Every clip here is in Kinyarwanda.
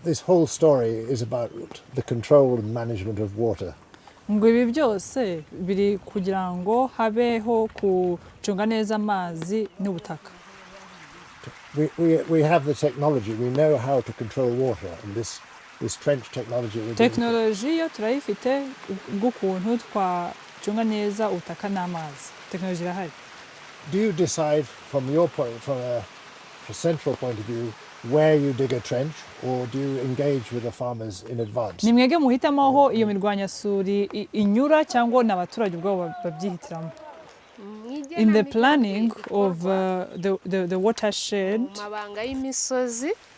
this whole story is about the control and management of water. ngo ibi byose biri kugira ngo habeho kucunga neza amazi n'ubutaka. We have the technology, we know how to control water, and this trench technology. Technology yo turayifite bw'ukuntu twacunga neza ubutaka n'amazi. Technology irahari. Do you decide from your point, from a central point of view, where you dig a trench, or do you engage with the farmers in advance? Ni mwege muhitamo aho iyo mirwanyasuri inyura cyangwa n'abaturage ubwabo babyihitiramo. In the planning of the watershed,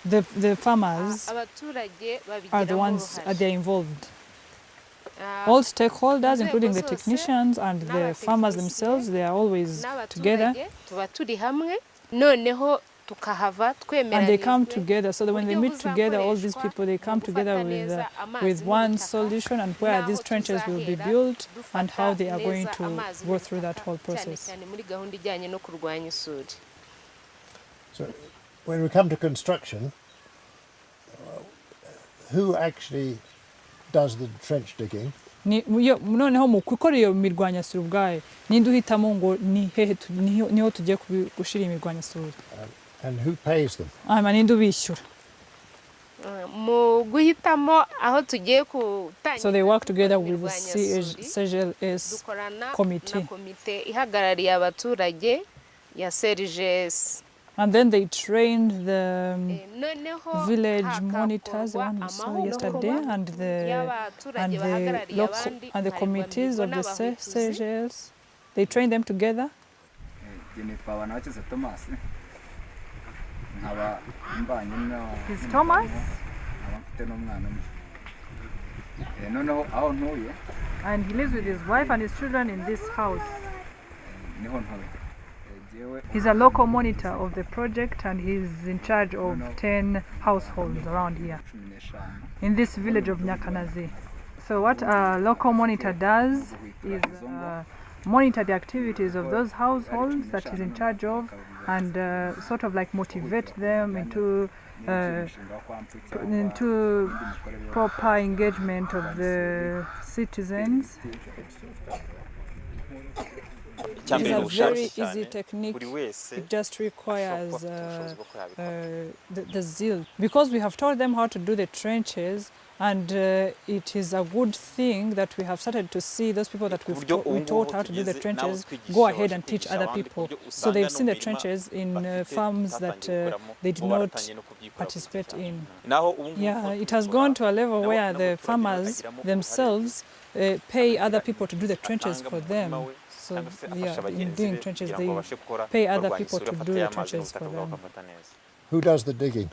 the farmers are the ones they're involved. All stakeholders, including the technicians and the farmers themselves, they are always together. And they come together, so that when they meet together, all these people, they come together with one solution and where these trenches will be built and how they are going to go through that whole process. So when we come to construction, who actually does the trench digging? Noneho mu gukora iyo mirwanyasuri ubwayo ninde uhitamo ngo niho tugiye gushira imirwanyasuri? And who pays them? Ninde ubishyura? So they work together with the CGLS committee. And then they trained the village monitors, the one we saw yesterday, and the committees of the CGLS. They train them together. He's Thomas. And he lives with his wife and his children in this house. He's a local monitor of the project and he's in charge of 10 households around here in this village of Nyakanazi. So what a local monitor does is monitor the activities of those households that he's in charge of and sort of like motivate them into proper engagement of the citizens. It's a very easy technique. It just requires the zeal. Because we have taught them how to do the trenches, and it is a good thing that we have started to see those people that we taught how to do the trenches go ahead and teach other people. So they've seen the trenches in farms that they did not participate in. Yeah, it has gone to a level where the farmers themselves pay other people to do the trenches for them. So yeah, in doing trenches, they pay other people to do the trenches for them. Who does the digging?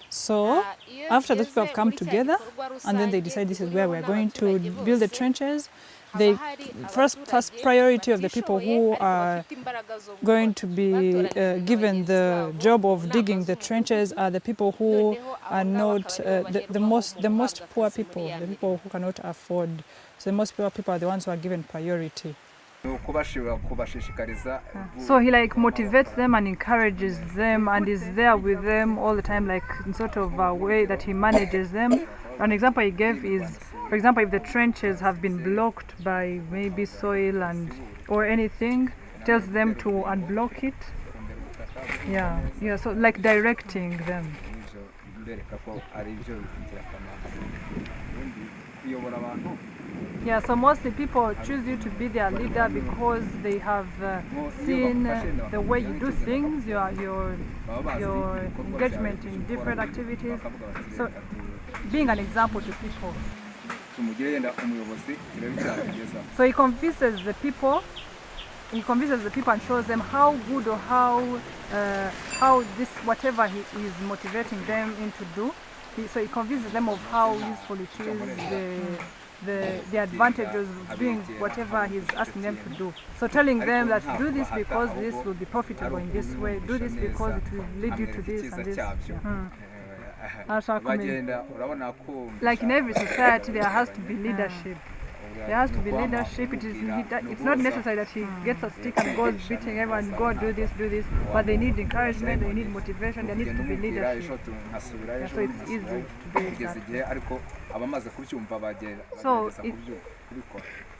So after those people have come together and then they decide this is where we're going to build the trenches, they first priority of the people who are going to be given the job of digging the trenches are the people who are not the most poor people, the people who cannot afford. So the most poor people are the ones who are given priority. So he like motivates them and encourages them and is there with them all the time, like in sort of a way that he manages them. An example he gave is, for example, if the trenches have been blocked by maybe soil or anything, tells them to unblock it. Yeah, so like directing them. Yeah, so mostly people choose you to be their leader because they have seen the way you do things, your engagement in different activities. So being an example to people. So he convinces the people and shows them how good or how this whatever he is motivating them into do. So he convinces them of how useful it is, the advantages of doing whatever he's asking them to do. So telling them that do this because this will be profitable in this way, do this because it will lead you to this and this. Like in every society there has to be leadership. There has to be leadership. It's not necessary that he gets a stick and goes beating everyone, go do this, but they need encouragement, they need motivation, there needs to be leadership. Yeah, so it's easy to do that. So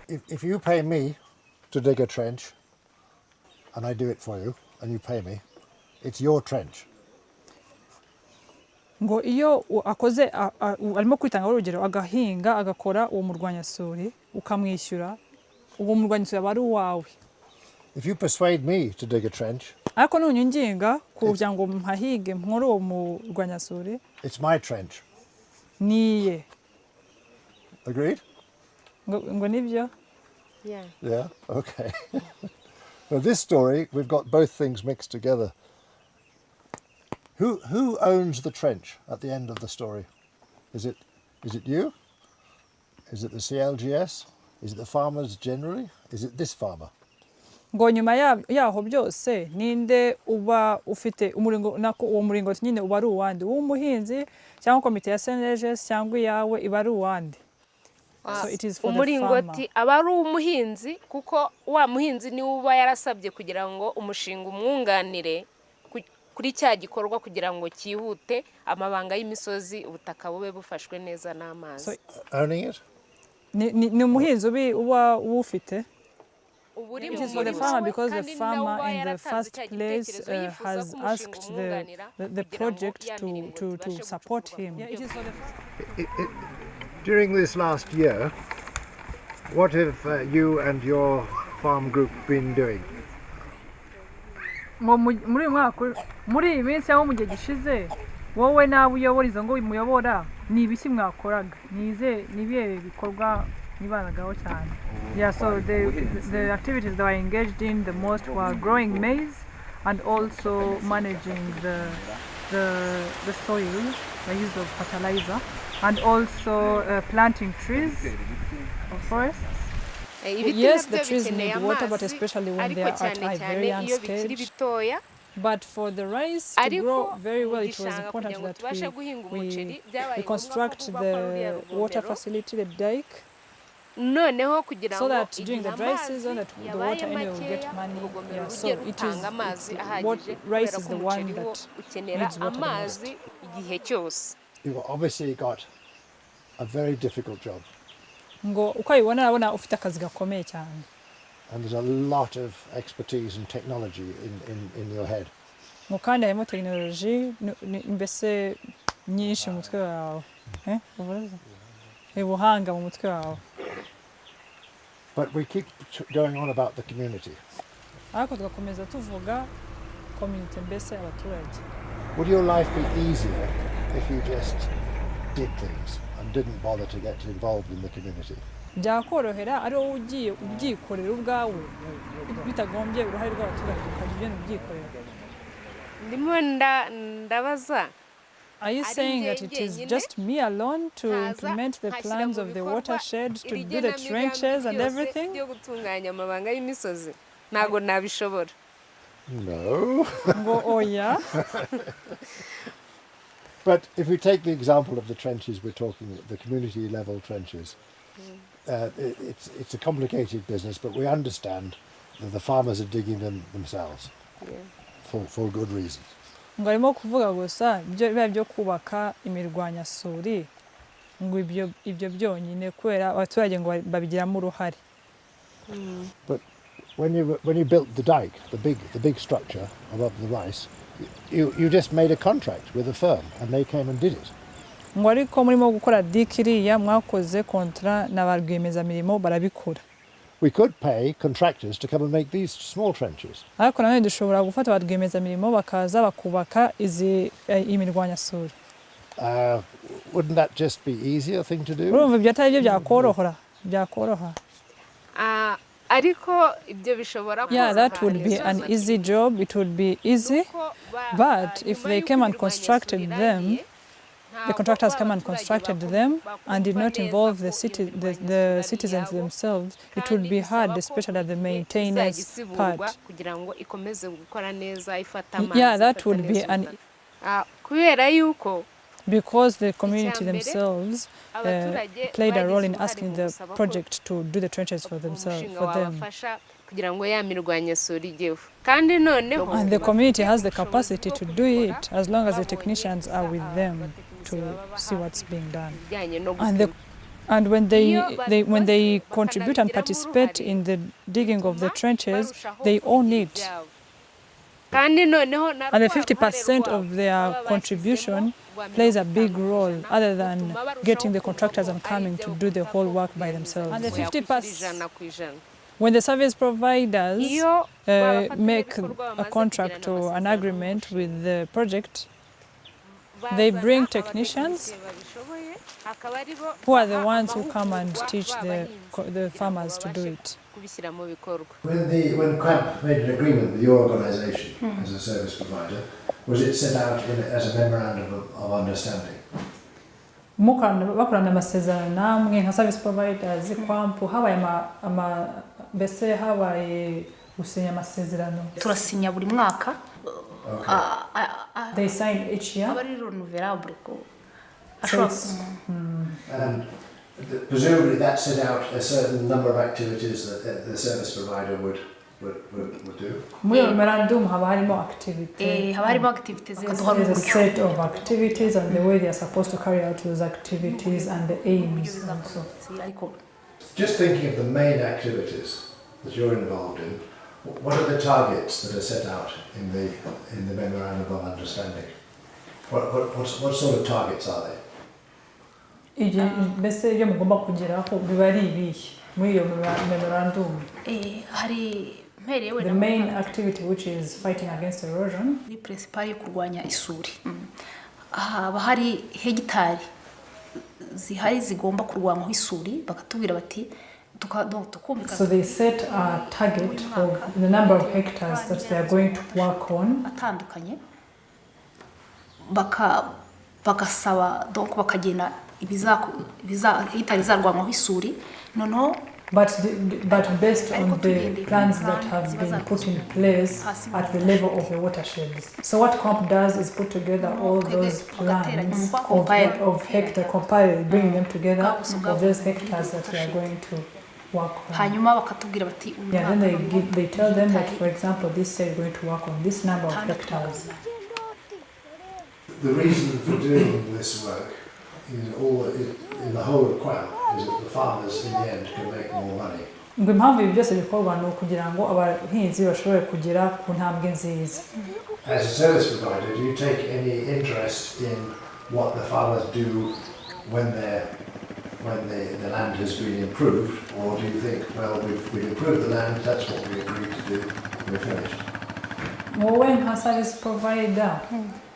if you pay me to dig a trench and I do it for you and you pay me, it's your trench. ngo iyo akoze arimo kwitanga urugero agahinga agakora uwo murwanyasuri ukamwishyura uwo murwanyasuri aba ari uwawe. If you persuade me to dig a trench, ariko nunyinginga kugira ngo mpahige nkore uwo murwanyasuri, it's my trench. Niye. Agreed? Ngo nibyo? Yeah. Yeah, okay. Well, this story, we've got both things mixed together. Who owns the trench at the end of the story? Is it you? Is it the CLGS? Is it the farmers generally? Is it this farmer? Ngo nyuma yaho byose ninde uba ufite umuringo nako uwo muringo nyine uba ari uwandi w'umuhinzi cyangwa komite ya SNLGS cyangwa yawe iba ari uwandi? So it is for the farmer. Umuringoti aba ari umuhinzi kuko wa muhinzi ni uba yarasabye kugira ngo umushinga umwunganire kuri cya gikorwa kugira ngo cyihute amabanga y'imisozi ubutaka bube bufashwe neza n'amazi. Owning it? Ni umuhinzi uba ufite. It is for the farmer because the farmer in the first place has asked the project to support him. Yeah, it is for the farmer. During this last year, what have you and your farm group been doing? muri iyi minsi aho mu gihe gishize wowe nawe uyobora izo ngo muyobora ni ibiki mwakoraga nibihe bikorwa nibanagaho cyane? Yeah, so the activities that I engaged in the most were growing maize and also managing the soil by use of fertilizer and also planting trees or forests. Yes, the trees need water, but especially when they are at a very young stage. But for the rice to grow very well, it was important that we construct the water facility, the dike, so that during the dry season that the water anyway will get money. Yeah, so what rice is the one that needs water the most. You've obviously got a very difficult job. Ngo ukayibona abona ufite akazi gakomeye cyane. And there's a lot of expertise and technology in your head. Ngo kandi harimo technology mbese nyinshi mu mutwe wawe. Ubuhanga mu mutwe wawe. But we keep going on about the community. Ariko tugakomeza tuvuga community mbese abaturage. Would your life be easier if you just did things and didn't bother to get involved in the community? Byakorohera ari wowe ugiye ubyikorera ubwawe bitagombye uruhare rw'abaturage ukajya ubyikorera. Ndimo ndabaza. Are you saying that it is just me alone to implement the plans of the watershed, to do the trenches and everything? No. Oh yeah. But if we take the example of the trenches we're talking, the community level trenches, it's a complicated business, but we understand that the farmers are digging them themselves for good reasons. Ngo arimo kuvuga gusa byo kubaka imirwanyasuri ngo ibyo byonyine kwera abaturage ngo babigiramo uruhare. But when you built the dike, the big structure above the rice, you just made a contract with a firm and they came and did it. Ngo ariko murimo gukora dikiriya mwakoze kontra na barwiyemezamirimo barabikora. We could pay contractors to come and make these small trenches. Ariko nanone dushobora gufata barwiyemezamirimo bakaza bakubaka izi imirwanyasuri. Wouldn't that just be easier thing to do? Urumva byatari byo byakoroha. Ariko ibyo bishobora kuba. Yeah, that would be an easy job. It would be easy. But if they came and constructed them, the contractors came and constructed them and did not involve the citizens themselves, it would be hard, especially at the maintenance part. Yeah, that would be an... because the community themselves played a role in asking the project to do the trenches for themselves, for them. And the community has the capacity to do it as long as the technicians are with them to see what's being done. And when they contribute and participate in the digging of the trenches, they own it. And the 50% of their contribution plays a big role, other than getting the contractors and coming to do the whole work by themselves. And the 50%, when the service providers make a contract or an agreement with the project, they bring technicians who are the ones who come and teach the farmers to do it. When CAMP made an agreement with your organisation as a service provider, was it set out as a memorandum of understanding? Bakorana amasezerano namwe nka service providers kwampu habaye gusinya amasezerano. Turasinya buri mwaka. They sign each year. Abari renouvelable ko. And presumably that set out a certain number of activities that the service provider would do. Muri memorandum haba harimo activity. Haba harimo activities. There's a set of activities and the way they are supposed to carry out those activities and the aims also. Just thinking of the main activities that you're involved in, what are the targets that are set out in the memorandum of understanding? What sort of targets are they? Mbese ibyo mugomba kugeraho biba ari ibihe muri iyo memorandum? The main activity, which is fighting against erosion, ni principal yo kurwanya isuri. Haba hari hegitari zihari zigomba kurwanywa isuri, bakatubwira bati so they set a target of the number of hectares that they are going to work on. Atandukanye bakasaba donc bakagena hegitari zarwanywa isuri noneho. But based on the plans that have been put in place at the level of the watersheds. So what COMP does is put together all those plans of hectare, compile, bringing them together of those hectares that we are going to work on. Yeah, then they tell them that, for example, this is going to work on this number of hectares. The reason for doing this work in the whole of QAM is that the farmers in the end can make more money. Impamvu ibi byose bikorwa ni ukugira ngo abahinzi bashobore kugera ku ntambwe nziza. As a service provider, do you take any interest in what the farmers do when the land has been improved, or do you think, well, we've improved the land, that's what we agreed to do, we're finished? Wowe nka service provider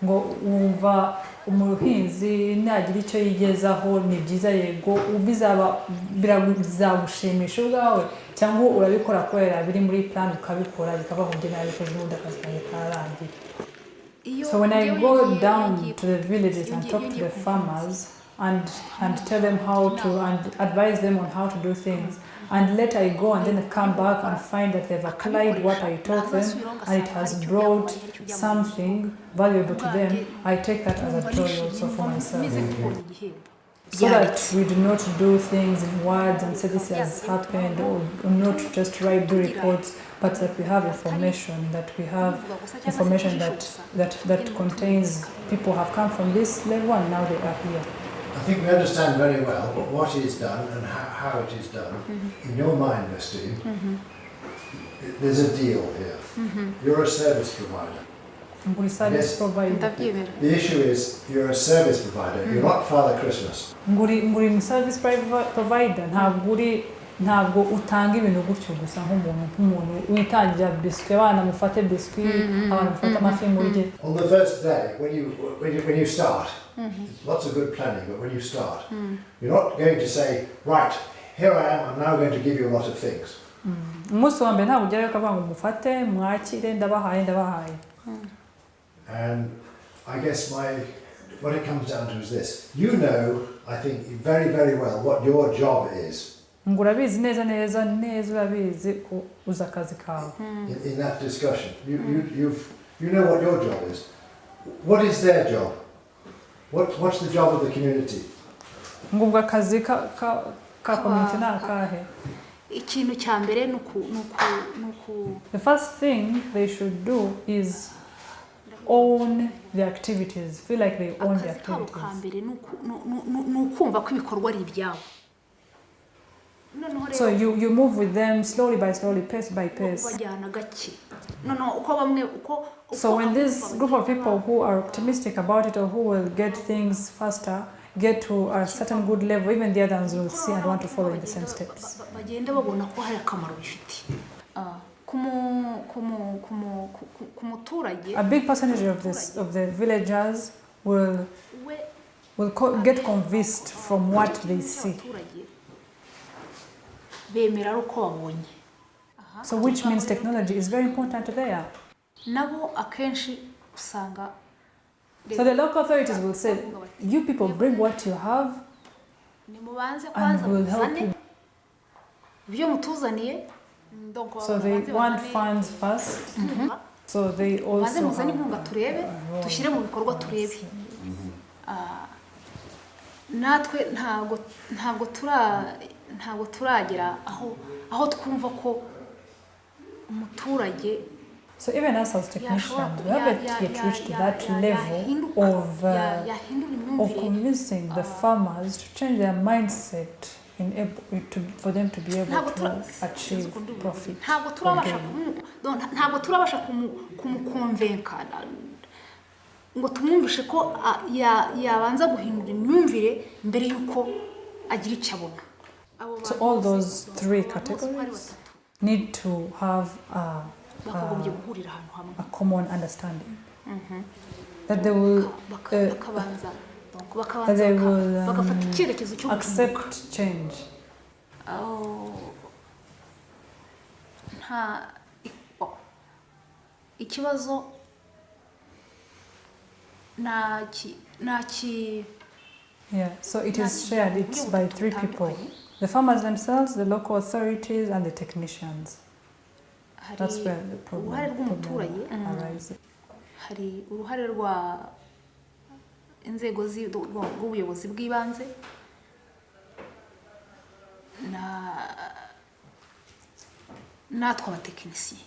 ngo wumva umuhinzi nagira icyo yigezaho ni byiza yego bizagushimisha ubwawe cyangwa urabikora kubera biri muri plan ukabikora bikaba kugena bikoze n'undi akazi karangiye. So when I go down to the villages and talk to the farmers and tell them how to and advise them on how to do things, and later I go and then come back and find that they've applied what I taught them and it has brought something valuable to them, I take that as a joy also for myself. So that we do not do things in words and say this has happened, or not just write the reports, but that we have information, that contains people have come from this level and now they are here. I think we understand very well what is done and how it is done. In your mind, Vestine, there's a deal here. You're a service provider. Yes. The issue is you're a service provider. You're not Father Christmas. Nguri service provider ntabwo utanga ibintu gutyo gusa nk'umuntu witangira biscuit abana mufate biscuit abana mufate amafi muri. On the first day when you start, lots of good planning, but when you start, you're not going to say, right, here I am, I'm now going to give you a lot of things. Umunsi wa mbere ntabwo ujyayo ukavuga ngo mufate mwakire ndabahaye. And I guess what it comes down to is this. You know, I think very, very well what your job is. Ngurabizi neza urabizi ko uza akazi kawe. In that discussion, you know what your job is. What is their job? What's the job of the community? ngubwo akazi ka community na akahe? Ikintu cya mbere The first thing they should do is own the activities, feel like they own the activities. So you move with them slowly by slowly, pace by pace. So when this group of people who are optimistic about it or who will get things faster, get to a certain good level, even the others will see and want to follow in the same steps. A big percentage of the villagers will get convinced from what they see. So which means technology is very important there. So the local authorities will say, you people bring what you have and we'll help you. So they want funds first. So they also ntabwo turagera aho twumva ko umuturage. So even us as technicians, we haven't yet reached that level of convincing the farmers to change their mindset for them to be able to achieve profit. ntabwo turabasha kumukonvenka ngo tumwumvishe ko yabanza guhindura imyumvire mbere yuko agira icyo abona. So all those three categories need to have a common understanding that they will accept change. Ikibazo Yeah, so it is shared. It's by three people: the farmers themselves, the local authorities, and the technicians. That's where the problem arises. Hari uruhare rwa inzego z'ubuyobozi bw'ibanze natwe abatekinisiye.